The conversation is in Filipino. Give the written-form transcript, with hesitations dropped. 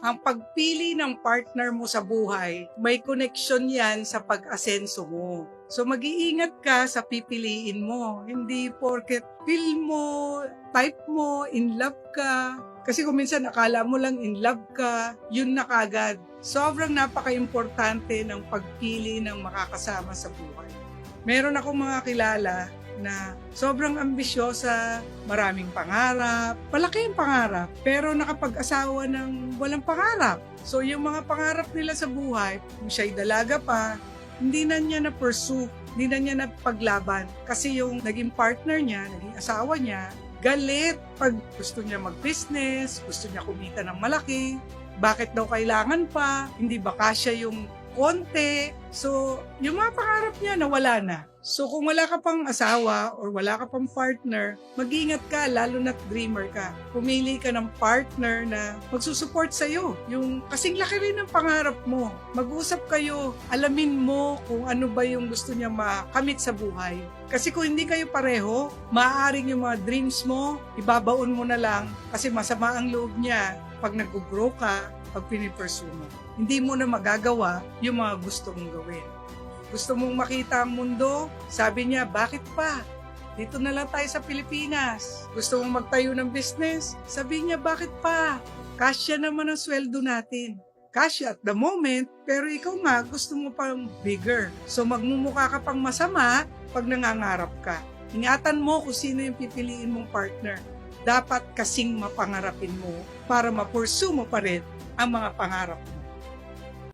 Ang pagpili ng partner mo sa buhay, may koneksyon yan sa pag-asenso mo. So mag-iingat ka sa pipiliin mo. Hindi porket feel mo, type mo, in love ka. Kasi kung minsan akala mo lang in love ka, yun na kagad. Sobrang napaka-importante ng pagpili ng makakasama sa buhay. Meron akong mga kilala na sobrang ambisyosa, maraming pangarap, malaki ang pangarap, pero nakapag-asawa ng walang pangarap. So yung mga pangarap nila sa buhay, kung siya'y dalaga pa, hindi na niya na-pursue, hindi na niya napaglaban. Kasi yung naging partner niya, naging asawa niya, galit pag gusto niya mag-business, gusto niya kumita ng malaki, bakit daw kailangan pa, hindi ba kasya yung konti. So, yung mga pangarap niya nawala na. So, kung wala ka pang asawa or wala ka pang partner, mag-ingat ka, lalo na't dreamer ka. Pumili ka ng partner na magsusupport sa'yo. Yung kasing laki rin ng pangarap mo. Mag-usap kayo, alamin mo kung ano ba yung gusto niya makamit sa buhay. Kasi kung hindi kayo pareho, maaaring yung mga dreams mo, ibabaon mo na lang kasi masama ang loob niya pag nag-grow ka, pag pinipursue mo. Hindi mo na magagawa yung mga gusto mong gawin. Gusto mong makita ang mundo? Sabi niya, bakit pa? Dito na lang tayo sa Pilipinas. Gusto mong magtayo ng business? Sabi niya, bakit pa? Kasya naman ang sweldo natin. Kasya at the moment, pero ikaw nga gusto mo pang bigger. So magmumukha ka pang masama pag nangangarap ka. Ingatan mo kung sino yung pipiliin mong partner. Dapat kasing mapangarapin mo para ma-pursue mo pa rin ang mga pangarap mo.